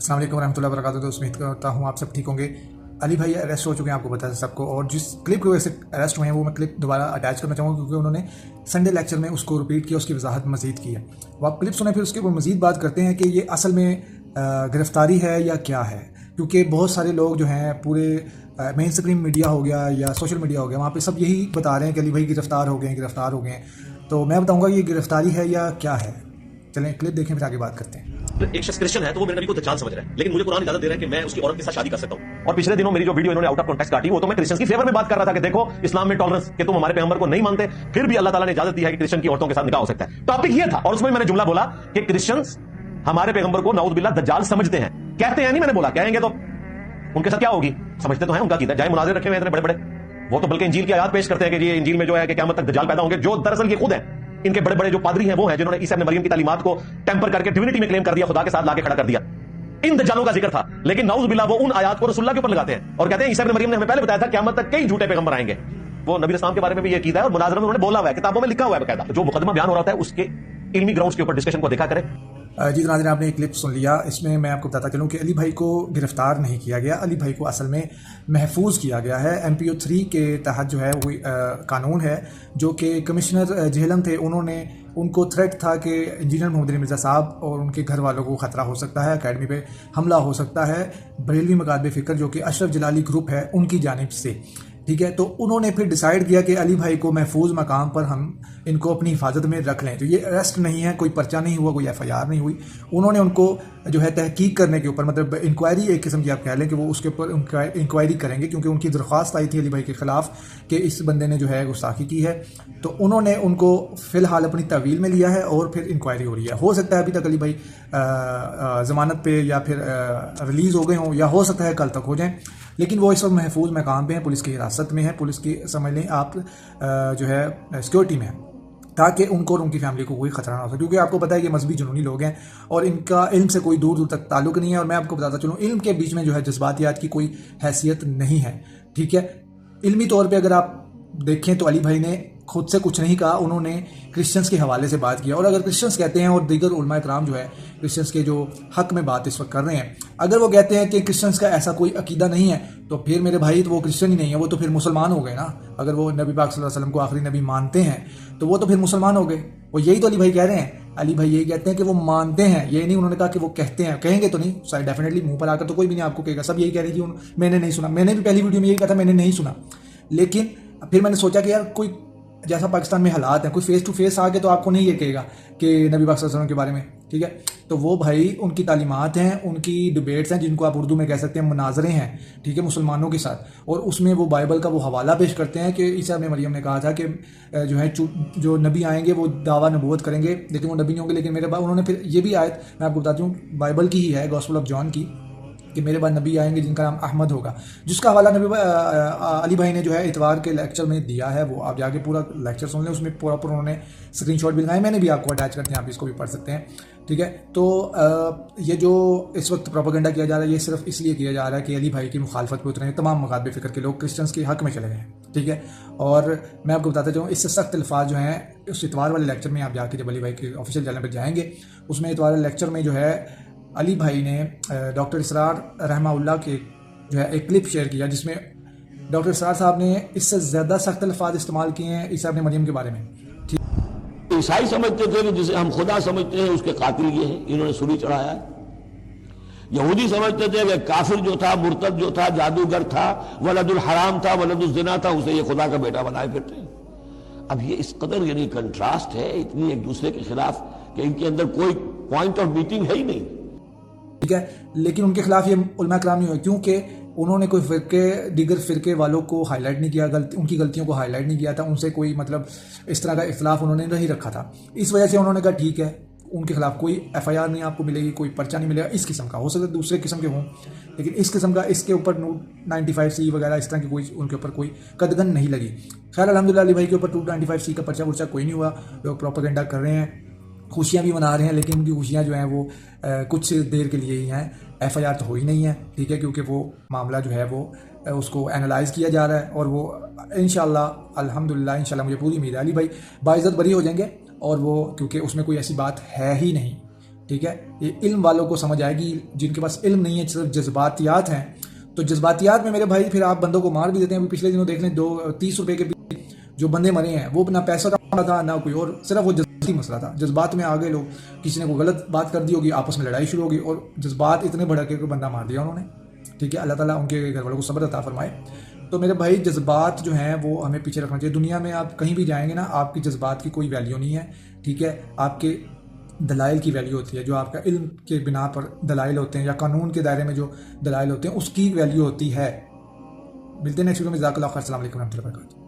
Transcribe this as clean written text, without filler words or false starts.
السلام علیکم ورحمۃ اللہ وبرکاتہ۔ دوست امید کرتا ہوں آپ سب ٹھیک ہوں گے۔ علی بھائی اریسٹ ہو چکے ہیں، آپ کو پتا ہے سب کو، اور جس کلپ کی وجہ سے اریسٹ ہوئے ہیں وہ میں کلپ دوبارہ اٹیچ کرنا چاہوں گا کیونکہ انہوں نے سنڈے لیکچر میں اس کو ریپیٹ کیا، اس کی وضاحت مزید کی ہے۔ وہ آپ کلپ سنیں پھر اس کے اوپر مزید بات کرتے ہیں کہ یہ اصل میں گرفتاری ہے یا کیا ہے، کیونکہ بہت سارے لوگ جو ہیں پورے مین اسٹریم میڈیا ہو گیا یا سوشل میڈیا ہو گیا، وہاں پہ سب یہی بتا رہے ہیں کہ علی بھائی گرفتار ہو گئے ہیں۔ تو میں بتاؤں گا یہ گرفتاری ہے یا کیا ہے۔ چلیں کلپ دیکھیں پھر آگے بات کرتے ہیں۔ ایک شخص کرسچن ہے تو وہ میرے نبی کو دجال سمجھ رہا ہے، لیکن مجھے قرآن اجازت دے رہا ہے کہ میں اس کی عورت کے ساتھ شادی کر سکتا ہوں۔ اور پچھلے دنوں میری جو ویڈیو انہوں نے آؤٹ آف کانٹیکسٹ کاٹی وہ تو میں کرسچنز کی فیور میں بات کر رہا تھا کہ دیکھو اسلام میں ٹالرنس کہ تم ہمارے پیغمبر کو نہیں مانتے، پھر بھی اللہ تعالیٰ نے اجازت دی ہے کہ کرسچن کی عورتوں کے ساتھ نکاح ہو سکتا ہے۔ ٹاپک یہ تھا اور اس میں نے جملہ بولا کہ کرسچنز ہمارے پیغمبر کو نعوذ باللہ دجال سمجھتے ہیں، کہتے ہیں نہیں، میں نے بولا کہیں گے تو ان کے ساتھ کیا ہوگی، سمجھتے تو ہیں، ان کا کیتا جائے مناظر رکھے ہوئے اتنے بڑے بڑے، وہ تو بلکہ انجیل کی آیات پیش کرتے ہیں کہ یہ انجیل میں جو ہے کہ قیامت تک دجال پیدا ہوں گے، جو دراصل یہ خود ہے، ان کے بڑے بڑے جو پادری ہیں وہ ہیں جنہوں نے عیسی ابن مریم کی تعلیمات کو ٹیمپر کر کے ڈیوینٹی میں کلیم کر دیا، خدا کے ساتھ لا کے کھڑا کر دیا۔ ان دجالوں کا ذکر تھا، لیکن نعوذ باللہ وہ ان آیات کو رسول اللہ کے اوپر لگاتے ہیں اور کہتے ہیں عیسی ابن مریم نے ہمیں پہلے بتایا تھا قیامت تک کئی جھوٹے پیغمبر آئیں گے۔ وہ نبی اسلام کے بارے میں بھی یہ کیتا ہے اور مناظرہ میں انہوں نے بولا ہوا ہے، کتابوں میں لکھا ہوا ہے باقاعدہ، جو مقدمہ بیان ہو رہا ہے اس کے علمی گراؤنڈز کے اوپر ڈسکشن کو دیکھا کریں۔ جی ناظرین، آپ نے ایک کلپ سن لیا، اس میں میں آپ کو بتاتا چلوں کہ علی بھائی کو گرفتار نہیں کیا گیا، علی بھائی کو اصل میں محفوظ کیا گیا ہے۔ MPO 3 کے تحت جو ہے وہ قانون ہے جو کہ کمشنر جہلم تھے، انہوں نے ان کو تھریٹ تھا کہ انجینئر محمد علی مرزا صاحب اور ان کے گھر والوں کو خطرہ ہو سکتا ہے، اکیڈمی پہ حملہ ہو سکتا ہے بریلوی مکاتب فکر جو کہ اشرف جلالی گروپ ہے ان کی جانب سے، ٹھیک ہے۔ تو انہوں نے پھر ڈیسائیڈ کیا کہ علی بھائی کو محفوظ مقام پر ہم ان کو اپنی حفاظت میں رکھ لیں۔ تو یہ اریسٹ نہیں ہے، کوئی پرچہ نہیں ہوا، کوئی FIR نہیں ہوئی، انہوں نے ان کو جو ہے تحقیق کرنے کے اوپر، مطلب انکوائری ایک قسم کی آپ کہہ لیں کہ وہ اس کے اوپر انکوائری کریں گے، کیونکہ ان کی درخواست آئی تھی علی بھائی کے خلاف کہ اس بندے نے جو ہے گستاخی کی ہے۔ تو انہوں نے ان کو فی الحال اپنی تحویل میں لیا ہے اور پھر انکوائری ہو رہی ہے۔ ہو سکتا ہے ابھی تک علی بھائی ضمانت پہ یا پھر ریلیز ہو گئے ہوں، یا ہو سکتا ہے کل تک ہو جائیں، لیکن وہ اس وقت محفوظ مقام پہ ہیں، پولیس کی حراست میں ہے، پولیس کی سمجھ لیں آپ جو ہے سیکورٹی میں ہے، تاکہ ان کو اور ان کی فیملی کو کوئی خطرہ نہ ہو سکے، کیونکہ آپ کو پتہ ہے کہ مذہبی جنونی لوگ ہیں اور ان کا علم سے کوئی دور دور تک تعلق نہیں ہے۔ اور میں آپ کو بتاتا چلوں علم کے بیچ میں جو ہے جذباتیات کی کوئی حیثیت نہیں ہے، ٹھیک ہے۔ علمی طور پہ اگر آپ دیکھیں تو علی بھائی نے خود سے کچھ نہیں کہا، انہوں نے کرسچنس کے حوالے سے بات کیا، اور اگر کرسچنس کہتے ہیں اور دیگر علماء کرام جو ہے کرسچنس کے جو حق میں بات اس وقت کر رہے ہیں، اگر وہ کہتے ہیں کہ کرسچنس کا ایسا کوئی عقیدہ نہیں ہے تو پھر میرے بھائی تو وہ کرسچن ہی نہیں ہے، وہ تو پھر مسلمان ہو گئے نا۔ اگر وہ نبی پاک صلی اللہ علیہ وسلم کو آخری نبی مانتے ہیں تو وہ تو پھر مسلمان ہو گئے۔ وہ یہی تو علی بھائی کہہ رہے ہیں، علی بھائی یہی کہتے ہیں کہ وہ مانتے ہیں، یہ نہیں انہوں نے کہا کہ وہ کہتے ہیں، کہیں گے تو نہیں، ڈیفینیٹلی منہ پر آ کر تو کوئی بھی نہیں آپ کو کہے گا، سب یہی کہہ رہے ہیں کہ میں نے نہیں سنا۔ میں نے بھی پہلی ویڈیو میں یہی کہا تھا میں نے نہیں سنا، لیکن پھر میں نے سوچا کہ یار کوئی جیسا پاکستان میں حالات ہیں، کوئی فیس ٹو فیس آ کے تو آپ کو نہیں یہ کہے گا کہ نبی پاک صلی اللہ علیہ وسلم کے بارے میں، ٹھیک ہے۔ تو وہ بھائی ان کی تعلیمات ہیں، ان کی ڈبیٹس ہیں، جن کو آپ اردو میں کہہ سکتے ہیں مناظرے ہیں، ٹھیک ہے، مسلمانوں کے ساتھ، اور اس میں وہ بائبل کا وہ حوالہ پیش کرتے ہیں کہ عیسی ابن مریم نے کہا تھا کہ جو ہے جو نبی آئیں گے وہ دعویٰ نبوت کریں گے لیکن وہ نبی نہیں ہوں گے، لیکن میرے بعد انہوں نے پھر یہ بھی آیت میں آپ کو بتاتی ہوں بائبل کی ہی ہے، گاسپل آف جان کی، کہ میرے بعد نبی آئیں گے جن کا نام احمد ہوگا، جس کا حوالہ علی بھائی نے جو ہے اتوار کے لیکچر میں دیا ہے، وہ آپ جا کے پورا لیکچر سن لیں، اس میں پراپر انہوں نے اسکرین شاٹ بھی لگائے، میں نے بھی آپ کو اٹیچ کرتے ہیں، آپ اس کو بھی پڑھ سکتے ہیں، ٹھیک ہے۔ تو یہ جو اس وقت پروپیگنڈا کیا جا رہا ہے یہ صرف اس لیے کیا جا رہا ہے کہ علی بھائی کی مخالفت پہ اترے ہیں تمام مکاتب فکر کے لوگ، کرسچنس کے حق میں چلے گئے ہیں، ٹھیک ہے۔ اور میں آپ کو بتاتا چاہوں اس سے سخت الفاظ جو ہیں اس اتوار والے لیکچر میں آپ جا کے جب علی بھائی کے آفیشیل چینل پہ جائیں گے، اس میں اتوار والے لیکچر میں جو ہے علی بھائی نے ڈاکٹر اسرار رحمہ اللہ کے جو ہے ایک کلپ شیئر کیا جس میں ڈاکٹر اسرار صاحب نے اس سے زیادہ سخت الفاظ استعمال کیے ہیں عیسی ابن مریم کے بارے میں۔ عیسائی سمجھتے تھے کہ جسے ہم خدا سمجھتے ہیں اس کے قاتل یہ ہیں، انہوں نے سولی چڑھایا ہے۔ یہودی سمجھتے تھے کہ کافر جو تھا، مرتد جو تھا، جادوگر تھا، ولد الحرام تھا، ولد الزنا تھا، اسے یہ خدا کا بیٹا بنائے پھرتے ہیں۔ اب یہ اس قدر یعنی کنٹراسٹ ہے اتنی ایک دوسرے کے خلاف کہ ان کے اندر کوئی پوائنٹ آف میٹنگ ہے ہی نہیں، ٹھیک ہے۔ لیکن ان کے خلاف یہ علماء کرام نہیں ہوئے کیونکہ انہوں نے کوئی دیگر فرقے والوں کو ہائی لائٹ نہیں کیا، ان کی غلطیوں کو ہائی لائٹ نہیں کیا تھا، ان سے کوئی مطلب اس طرح کا اختلاف انہوں نے نہیں رکھا تھا، اس وجہ سے انہوں نے کہا ٹھیک ہے ان کے خلاف کوئی FIR نہیں آپ کو ملے گی، کوئی پرچہ نہیں ملے گا اس قسم کا، ہو سکتا ہے دوسرے قسم کے ہوں لیکن اس قسم کا اس کے اوپر 295C وغیرہ اس طرح کی کوئی ان کے اوپر کوئی قدغن نہیں لگی۔ خیر الحمدللہ علی بھائی کے اوپر 295C کا پرچہ ورچہ کوئی نہیں ہوا، لوگ پروپیگنڈا کر رہے ہیں، خوشیاں بھی منا رہے ہیں، لیکن ان کی خوشیاں جو ہیں وہ کچھ دیر کے لیے ہی ہیں، FIR تو ہوئی نہیں ہے، ٹھیک ہے، کیونکہ وہ معاملہ جو ہے وہ اس کو اینالائز کیا جا رہا ہے اور وہ انشاءاللہ الحمدللہ انشاءاللہ مجھے پوری امید ہے علی بھائی باعزت بری ہو جائیں گے، اور وہ کیونکہ اس میں کوئی ایسی بات ہے ہی نہیں، ٹھیک ہے، یہ علم والوں کو سمجھ آئے گی، جن کے پاس علم نہیں ہے صرف جذباتیات ہیں، تو جذباتیات میں میرے بھائی پھر آپ بندوں کو مار بھی دیتے ہیں. پچھلے دنوں دیکھ لیں 30 روپے کے جو بندے مرے ہیں وہ نہ پیسہ کا مسئلہ تھا نہ کوئی اور، صرف وہ جذباتی مسئلہ تھا. جذبات میں آگے لوگ، کسی نے کوئی غلط بات کر دی ہوگی، آپس میں لڑائی شروع ہوگی اور جذبات اتنے بڑھکے کہ بندہ مار دیا انہوں نے. ٹھیک ہے، اللہ تعالیٰ ان کے گھر والوں کو صبر عطا فرمائے. تو میرے بھائی جذبات جو ہیں وہ ہمیں پیچھے رکھنا چاہیے. دنیا میں آپ کہیں بھی جائیں گے نا، آپ کی جذبات کی کوئی ویلیو نہیں ہے. ٹھیک ہے، آپ کے دلائل کی ویلیو ہوتی ہے، جو آپ کا علم کے بنا پر دلائل ہوتے ہیں یا قانون کے دائرے میں جو دلائل ہوتے ہیں اس کی ویلیو ہوتی ہے. ملتے ہیں نیکسٹ ویڈیو میں. جزاک اللہ خیر. السلام علیکم ورحمۃ اللہ وبرکاتہ.